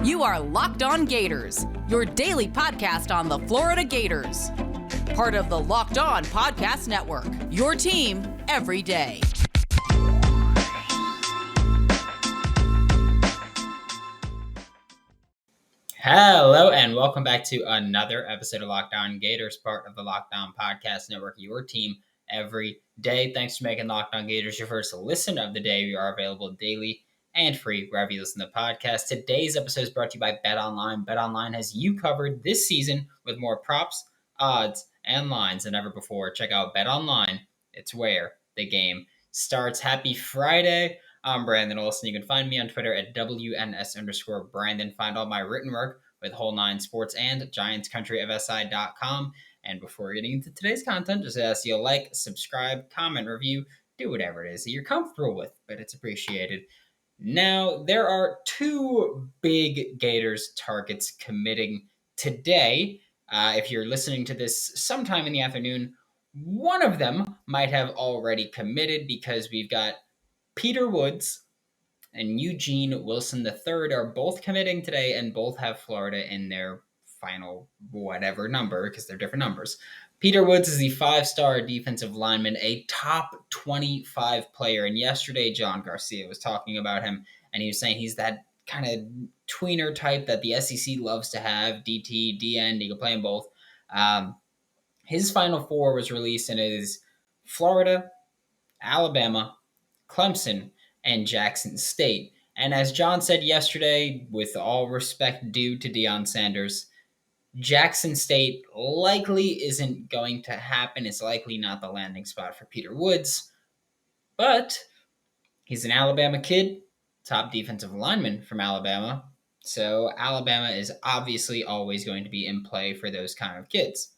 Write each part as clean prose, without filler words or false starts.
You are Locked On Gators, your daily podcast on the Florida Gators. Part of the Locked On Podcast Network, your team every day. Hello and welcome back to another episode of Locked On Gators, part of the Locked On Podcast Network, your team every day. Thanks for making Locked On Gators your first listen of the day. We are available daily and free wherever you listen to the podcast. Today's episode is brought to you by BetOnline. BetOnline has you covered this season with more props, odds, and lines than ever before. Check out BetOnline. It's where the game starts. Happy Friday. I'm Brandon Olson. You can find me on Twitter at WNS_Brandon. Find all my written work with Whole Nine Sports and GiantsCountryFSI.com. And before getting into today's content, just ask you to like, subscribe, comment, review, do whatever it is that you're comfortable with, but it's appreciated. Now, there are two big Gators targets committing today. If you're listening to this sometime in the afternoon, one of them might have already committed because we've got Peter Woods and Eugene Wilson III are both committing today, and both have Florida in their final whatever number because they're different numbers. Peter Woods is the 5-star defensive lineman, a top 25 player. And yesterday, John Garcia was talking about him, and he was saying he's that kind of tweener type that the SEC loves to have, DT, DN, you can play them both. His Final Four was released, and it is Florida, Alabama, Clemson, and Jackson State. And as John said yesterday, with all respect due to Deion Sanders, Jackson State likely isn't going to happen. It's likely not the landing spot for Peter Woods, but he's an Alabama kid, top defensive lineman from Alabama. So Alabama is obviously always going to be in play for those kind of kids.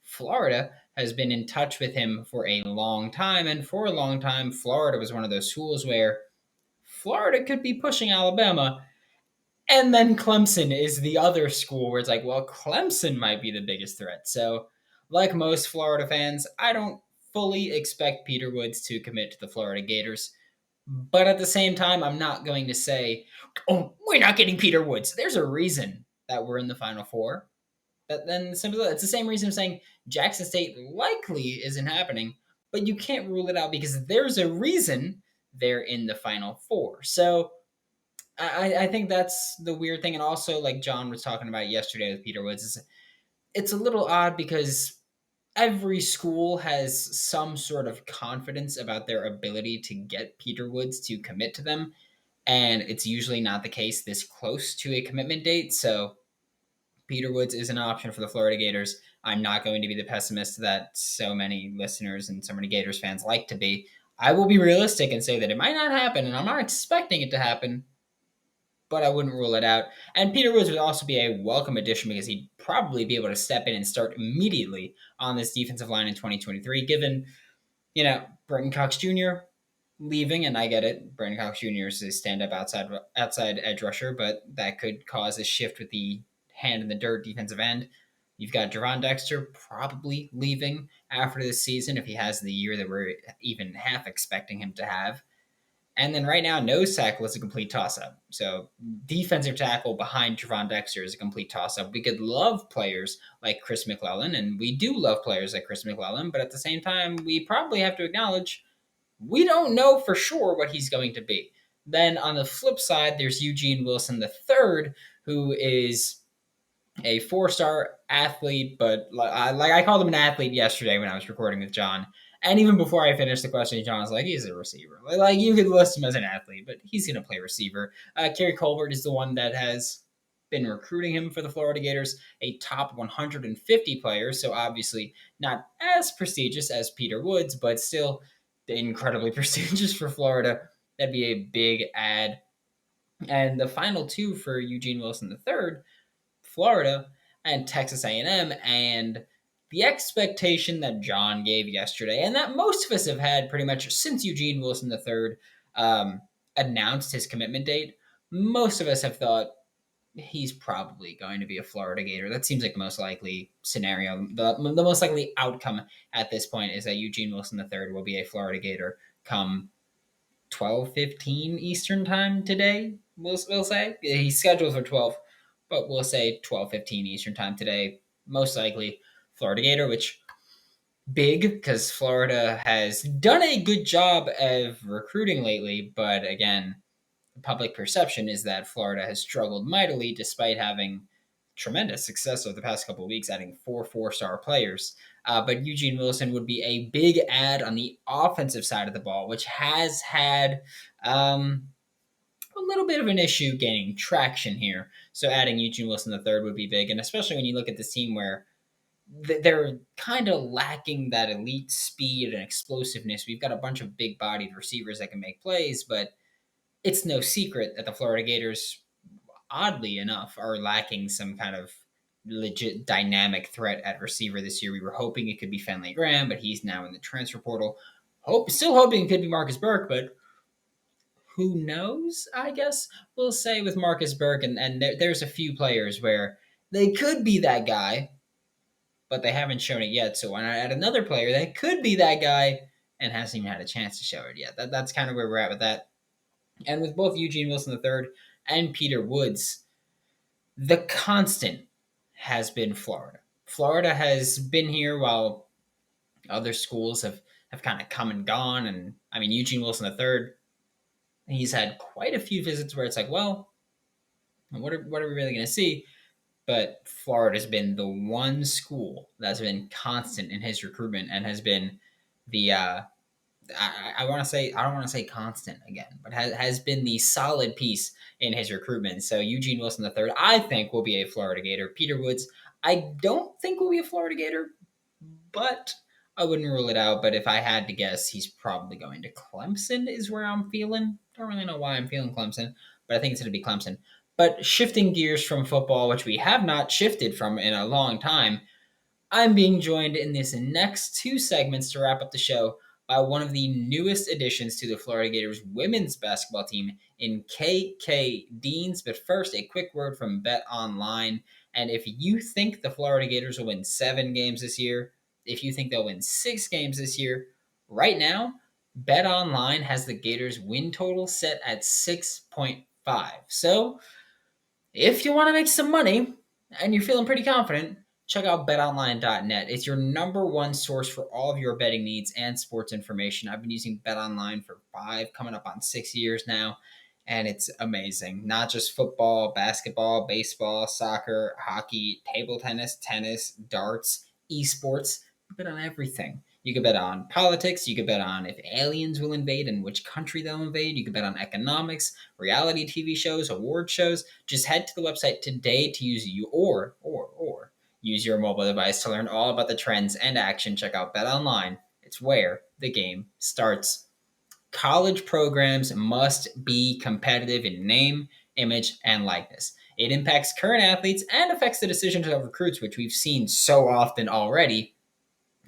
Florida has been in touch with him for a long time, and for a long time, Florida was one of those schools where Florida could be pushing Alabama. And then Clemson is the other school where it's like, well, Clemson might be the biggest threat. So, like most Florida fans, I don't fully expect Peter Woods to commit to the Florida Gators. But at the same time, I'm not going to say, oh, we're not getting Peter Woods. There's a reason that we're in the Final Four. But then it's the same reason I'm saying Jackson State likely isn't happening. But you can't rule it out because there's a reason they're in the Final Four. So I think that's the weird thing. And also, like John was talking about yesterday with Peter Woods, it's a little odd because every school has some sort of confidence about their ability to get Peter Woods to commit to them. And it's usually not the case this close to a commitment date. So Peter Woods is an option for the Florida Gators. I'm not going to be the pessimist that so many listeners and so many Gators fans like to be. I will be realistic and say that it might not happen, and I'm not expecting it to happen, but I wouldn't rule it out. And Peter Woods would also be a welcome addition because he'd probably be able to step in and start immediately on this defensive line in 2023, given, Brenton Cox Jr. leaving, and I get it. Brenton Cox Jr. is a stand-up outside edge rusher, but that could cause a shift with the hand in the dirt defensive end. You've got Javon Dexter probably leaving after this season if he has the year that we're even half expecting him to have. And then right now, nose tackle is a complete toss-up. So defensive tackle behind Javon Dexter is a complete toss-up. We could love players like Chris McClellan, and we do love players like Chris McClellan, but at the same time, we probably have to acknowledge we don't know for sure what he's going to be. Then on the flip side, there's Eugene Wilson III, who is a 4-star athlete, but I called him an athlete yesterday when I was recording with John. And even before I finished the question, John was like, he's a receiver. Like you could list him as an athlete, but he's going to play receiver. Kerry Colbert is the one that has been recruiting him for the Florida Gators, a top 150 player, so obviously not as prestigious as Peter Woods, but still incredibly prestigious for Florida. That'd be a big add. And the final two for Eugene Wilson III, Florida and Texas A&M, and the expectation that John gave yesterday, and that most of us have had pretty much since Eugene Wilson III announced his commitment date, most of us have thought he's probably going to be a Florida Gator. That seems like the most likely scenario. The most likely outcome at this point is that Eugene Wilson III will be a Florida Gator come 12:15 Eastern time today, we'll say. He's scheduled for 12. but we'll say 12:15 Eastern time today. Most likely Florida Gator, which big because Florida has done a good job of recruiting lately, but again, public perception is that Florida has struggled mightily despite having tremendous success over the past couple of weeks, adding four-star players. But Eugene Wilson would be a big add on the offensive side of the ball, which has had a little bit of an issue gaining traction here. So adding Eugene Wilson the third would be big, and especially when you look at this team where they're kind of lacking that elite speed and explosiveness. We've got a bunch of big-bodied receivers that can make plays, but it's no secret that the Florida Gators, oddly enough, are lacking some kind of legit dynamic threat at receiver this year. We were hoping it could be Fenley Graham, but he's now in the transfer portal. Still hoping it could be Marcus Burke, but who knows? I guess we'll say with Marcus Burke, and there's a few players where they could be that guy, but they haven't shown it yet. So why not add another player that could be that guy and hasn't even had a chance to show it yet? That's kind of where we're at with that. And with both Eugene Wilson III and Peter Woods, the constant has been Florida. Florida has been here while other schools have kind of come and gone. And I mean, Eugene Wilson III, he's had quite a few visits where it's like, well, what are we really going to see? But Florida's been the one school that's been constant in his recruitment and has been the I want to say I don't want to say constant again, but has been the solid piece in his recruitment. So Eugene Wilson III, I think, will be a Florida Gator. Peter Woods, I don't think will be a Florida Gator, but I wouldn't rule it out. But if I had to guess, he's probably going to Clemson. Is where I'm feeling. Don't really know why I'm feeling Clemson, but I think it's going to be Clemson. But shifting gears from football, which we have not shifted from in a long time, I'm being joined in this next two segments to wrap up the show by one of the newest additions to the Florida Gators women's basketball team in KK Deans. But first, a quick word from BetOnline. And if you think the Florida Gators will win 7 games this year, if you think they'll win 6 games this year, right now, BetOnline has the Gators win total set at 6.5. So if you want to make some money and you're feeling pretty confident, check out betonline.net. It's your number one source for all of your betting needs and sports information. I've been using BetOnline for coming up on 6 years now, and it's amazing. Not just football, basketball, baseball, soccer, hockey, table tennis, darts, esports. Bet on everything. You can bet on politics. You can bet on if aliens will invade and which country they'll invade. You can bet on economics, reality TV shows, award shows. Just head to the website today to use you or use your mobile device to learn all about the trends and action. Check out BetOnline. It's where the game starts. College programs must be competitive in name, image, and likeness. It impacts current athletes and affects the decisions of recruits, which we've seen so often already.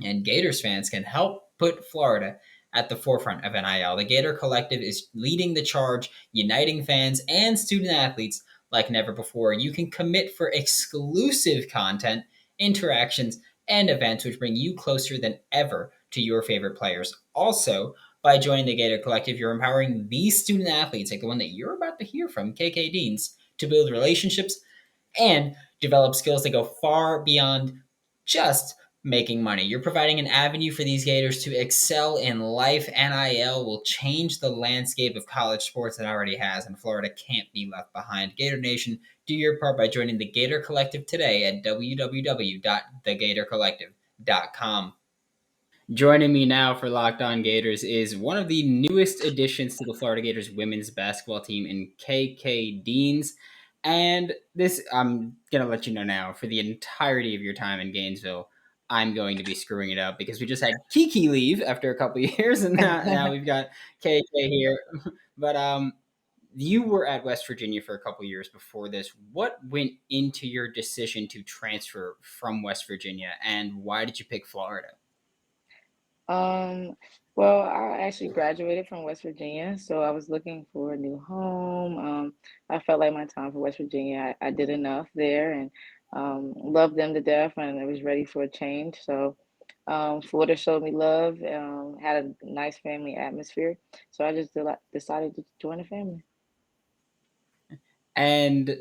And Gators fans can help put Florida at the forefront of NIL. The Gator Collective is leading the charge, uniting fans and student athletes like never before. You can commit for exclusive content, interactions, and events which bring you closer than ever to your favorite players. Also, by joining the Gator Collective, you're empowering these student athletes, like the one that you're about to hear from, KK Deans, to build relationships and develop skills that go far beyond just making money. You're providing an avenue for these Gators to excel in life. NIL will change the landscape of college sports that already has, and Florida can't be left behind. Gator Nation, do your part by joining the Gator Collective today at www.thegatorcollective.com. Joining me now for Locked On Gators is one of the newest additions to the Florida Gators women's basketball team in KK Deans. And this, I'm going to let you know now, for the entirety of your time in Gainesville, I'm going to be screwing it up because we just had Kiki leave after a couple of years, and now we've got KK here. But you were at West Virginia for a couple of years before this. What went into your decision to transfer from West Virginia, and why did you pick Florida? Um, well, I actually graduated from West Virginia, so I was looking for a new home. I felt like my time for West Virginia, I did enough there and loved them to death, and I was ready for a change. So Florida showed me love, had a nice family atmosphere, so I just decided to join the family. And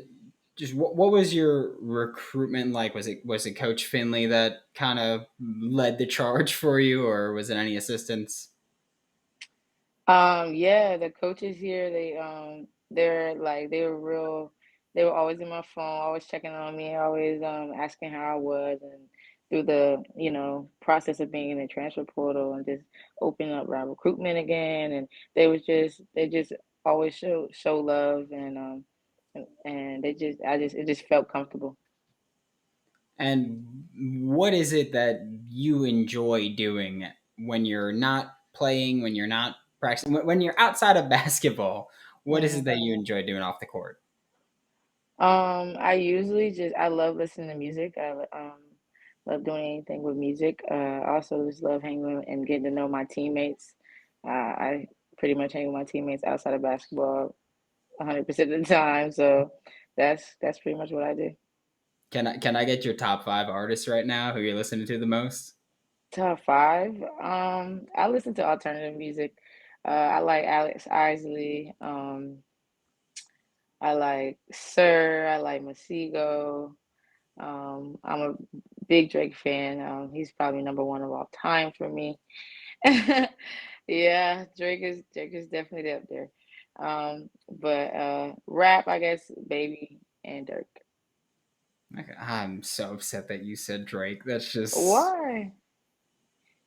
just what was your recruitment like? Was it Coach Finley that kind of led the charge for you, or was it any assistance? Yeah, the coaches here, they were real, they were always in my phone, always checking on me, always asking how I was, and through the, process of being in the transfer portal and just opening up our recruitment again. And they just always show love, and it just felt comfortable. And what is it that you enjoy doing when you're not playing, when you're not practicing, when you're outside of basketball? What is it Mhm. that you enjoy doing off the court? I love listening to music. Love doing anything with music. I also just love hanging and getting to know my teammates. I pretty much hang with my teammates outside of basketball 100% of the time. So that's pretty much what I do. Can I get your top five artists right now who you're listening to the most? Top five. I listen to alternative music. I like Alex Isley. I like Sir. I like Masego. I'm a big Drake fan. He's probably number one of all time for me. Yeah, Drake is definitely up there. But rap, I guess, Baby and Dirk. Okay, I'm so upset that you said Drake. That's just Why?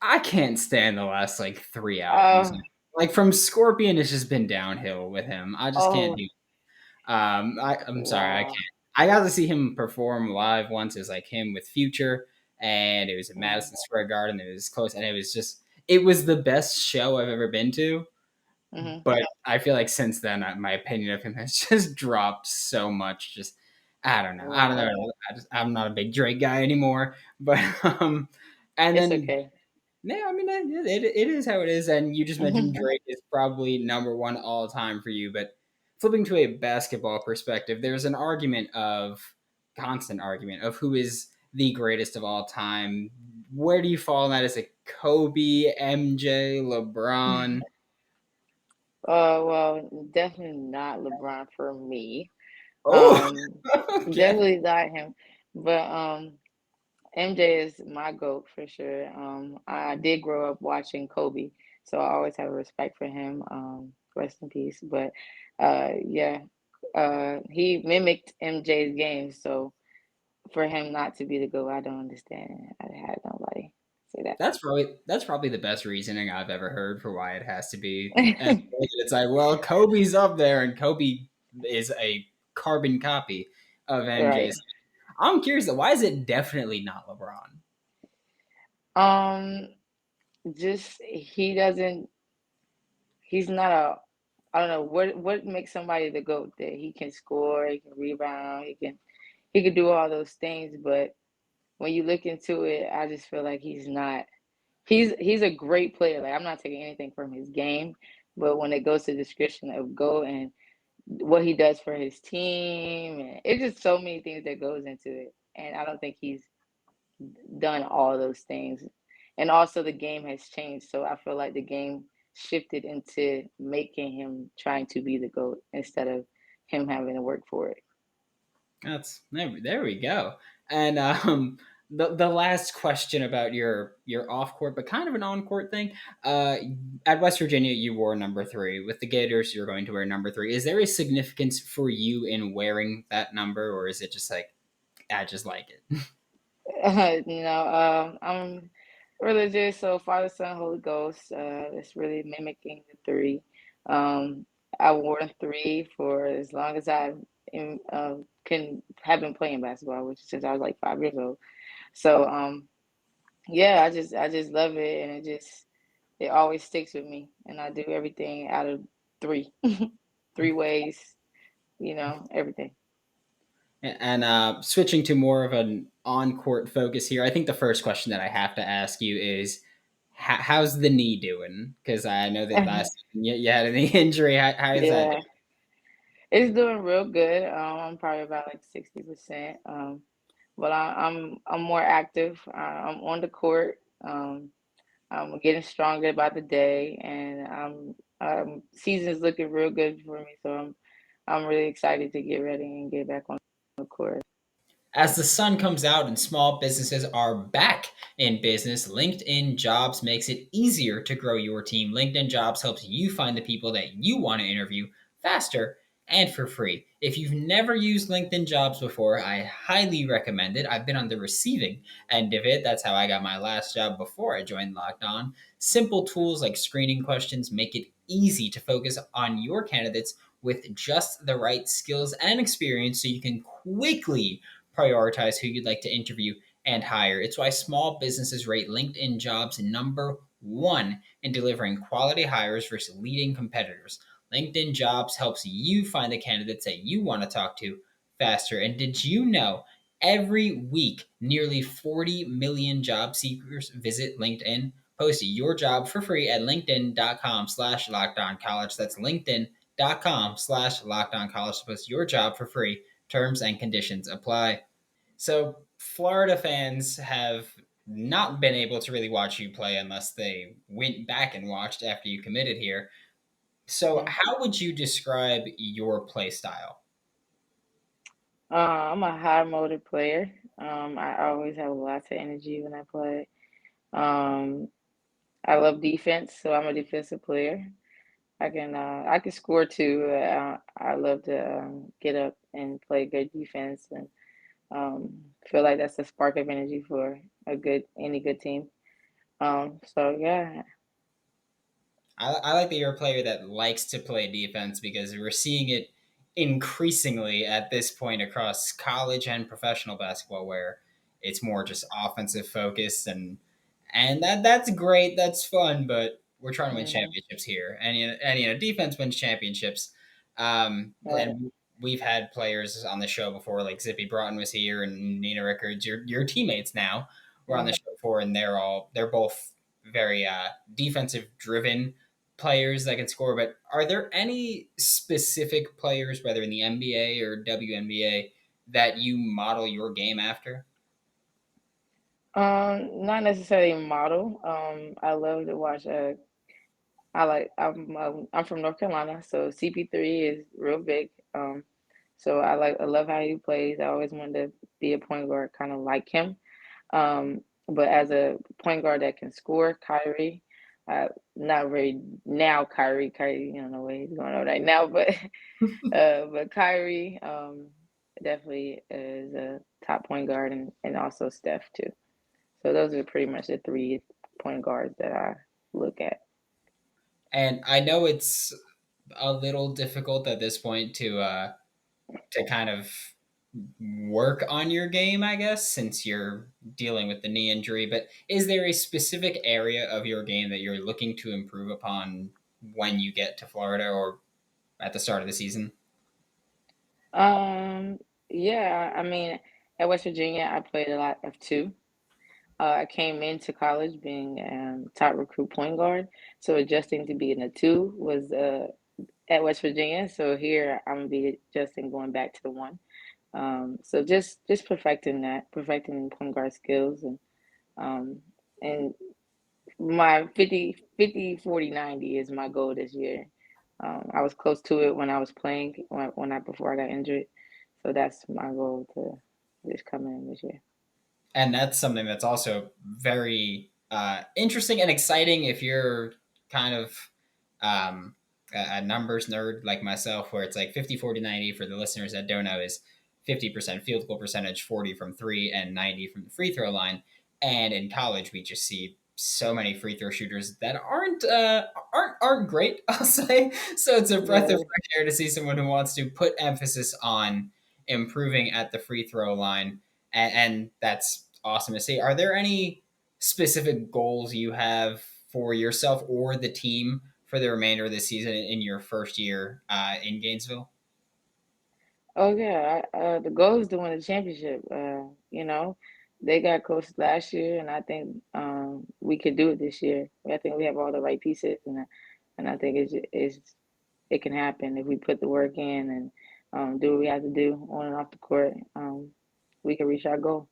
I can't stand the last like three albums. Uh, Like from Scorpion, it's just been downhill with him. I just can't oh, do. I'm sorry, I can't. wow. I got to see him perform live once. It was like him with Future, and it was at Mm-hmm, Madison Square Garden. It was close, and it was the best show I've ever been to. mm-hmm. But I feel like since then, my opinion of him has just dropped so much. Just I don't know. I don't Wow. know. I'm not a big Drake guy anymore. But and It's then okay. yeah, I mean it is how it is. And you just mentioned Drake is probably number one all time for you. But flipping to a basketball perspective, there's an constant argument of who is the greatest of all time. Where do you fall in that? Is it Kobe, MJ, LeBron? Well, definitely not LeBron for me. Oh, Um, okay. Definitely not him. But MJ is my GOAT for sure. I did grow up watching Kobe, so I always have a respect for him. Rest in peace. But yeah, he mimicked MJ's game, so for him not to be the GOAT, I don't understand. I had nobody say That's probably the best reasoning I've ever heard for why it has to be. And that. it's like, well, Kobe's up there, and Kobe is a carbon copy of Right. MJ's. I'm curious, why is it definitely not LeBron? Um, just he doesn't. He's not a. I don't know what makes somebody the GOAT. That he can score, he can rebound, he can do all those things, but when you look into it, I just feel like he's not. He's a great player. Like, I'm not taking anything from his game, but when it goes to the description of GOAT and what he does for his team, and it's just so many things that goes into it. And I don't think he's done all those things. And also the game has changed, so I feel like the game shifted into making him trying to be the GOAT instead of him having to work for it. There we go. And the last question about your off court, but kind of an on court thing. Uh, at West Virginia, you wore number three. With the Gators, you're going to wear number three. Is there a significance for you in wearing that number, or is it just like I just like it? I'm religious, so Father, Son, Holy Ghost. It's really mimicking the three. Um, I wore three for as long as can have been playing basketball, which is since I was like 5 years old. So yeah, I just love it, and it always sticks with me, and I do everything out of three, three ways, everything. And switching to more of an on court focus here, I think the first question that I have to ask you is how's the knee doing? Because I know that last time you had a knee injury. How is that Yeah, it's doing real good. I'm probably about like 60%. But I'm more active. I'm on the court. I'm getting stronger by the day, and season's looking real good for me. So I'm really excited to get ready and get back on. of course. As the sun comes out and small businesses are back in business, LinkedIn Jobs makes it easier to grow your team. LinkedIn Jobs helps you find the people that you want to interview faster and for free. If you've never used LinkedIn Jobs before, I highly recommend it. I've been on the receiving end of it. That's how I got my last job before I joined Locked On. Simple tools like screening questions make it easy to focus on your candidates with just the right skills and experience so you can quickly prioritize who you'd like to interview and hire. It's why small businesses rate LinkedIn Jobs number one in delivering quality hires versus leading competitors. LinkedIn Jobs helps you find the candidates that you want to talk to faster. And did you know every week nearly 40 million job seekers visit LinkedIn? Post your job for free at linkedin.com/lockedoncollege. That's linkedin.com/lockedoncollege to post your job for free. Terms and conditions apply. So, Florida fans have not been able to really watch you play unless they went back and watched after you committed here. So, Mm. how would you describe your play style? I'm a high motor player. I always have lots of energy when I play. Um, I love defense, so I'm a defensive player. I can score too. I love to get up and play good defense, and feel like that's the spark of energy for any good team. So yeah. I like that you're a player that likes to play defense because we're seeing it increasingly at this point across college and professional basketball where it's more just offensive focused and that's great, that's fun, but we're trying to win Hmm. championships here. And defense wins championships. Right. And we've had players on the show before, like Zippy Broughton was here and Nina Rickards, your teammates now were on the Hmm. show before, and they're both very defensive driven players that can score, but are there any specific players, whether in the NBA or WNBA, that you model your game after? Not necessarily model. I love to watch. I'm from North Carolina, so CP3 is real big. So I love how he plays. I always wanted to be a point guard, kind of like him. But as a point guard that can score, Kyrie, not very now. Kyrie, you don't know where he's going on right now, but but Kyrie, definitely is a top point guard, and also Steph too. So those are pretty much the three point guards that I look at. And I know it's a little difficult at this point to kind of work on your game, I guess, since you're dealing with the knee injury. But is there a specific area of your game that you're looking to improve upon when you get to Florida or at the start of the season? Um, yeah, I mean, at West Virginia, I played a lot of two. I came into college being top recruit point guard, so adjusting to being a two was at West Virginia. So here I'm gonna be adjusting going back to the one. So just perfecting that, perfecting point guard skills, um, and my 50 40 90 is my goal this year. I was close to it when I was playing when I before I got injured, so that's my goal to just come in this year. And that's something that's also very interesting and exciting if you're kind of um, a numbers nerd like myself, where it's like 50, 40, 90 for the listeners that don't know is 50% field goal percentage, 40 from three, and 90 from the free throw line. And in college, we just see so many free throw shooters that aren't great, I'll say. So it's a breath of Right. fresh air to see someone who wants to put emphasis on improving at the free throw line, and that's awesome to see. Are there any specific goals you have for yourself or the team for the remainder of the season in your first year in Gainesville? Oh yeah, the goal is to win the championship. They got coached last year, and I think we could do it this year. I think we have all the right pieces, and I think it can happen if we put the work in and do what we have to do on and off the court. We can reach our goal.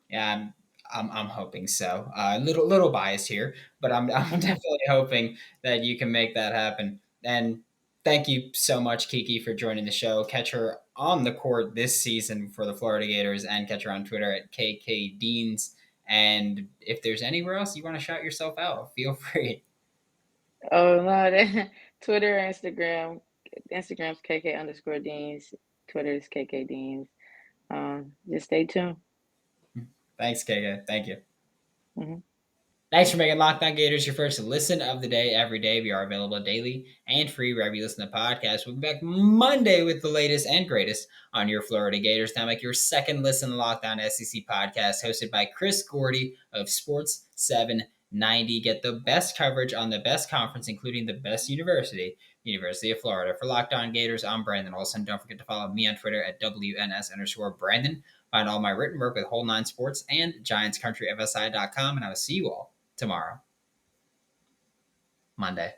Yeah, I'm hoping so. Little biased here, but I'm definitely hoping that you can make that happen. And thank you so much, Kiki, for joining the show. Catch her on the court this season for the Florida Gators and catch her on Twitter at KKDeans. And if there's anywhere else you want to shout yourself out, feel free. Oh no, Twitter, Instagram. Instagram's KK_Deans. Twitter is KKDeans. Just stay tuned. Thanks, KK. Thank you. Mm-hmm. Thanks for making Locked On Gators your first listen of the day every day. We are available daily and free wherever you listen to podcasts. We'll be back Monday with the latest and greatest on your Florida Gators. Now make your second listen to Locked On SEC podcast hosted by Chris Gordy of Sports 790. Get the best coverage on the best conference, including the best university, University of Florida. For Locked On Gators, I'm Brandon Olson. Don't forget to follow me on Twitter at WNS_Brandon. Find all my written work with Whole Nine Sports and GiantsCountryFSI.com, and I will see you all tomorrow, Monday.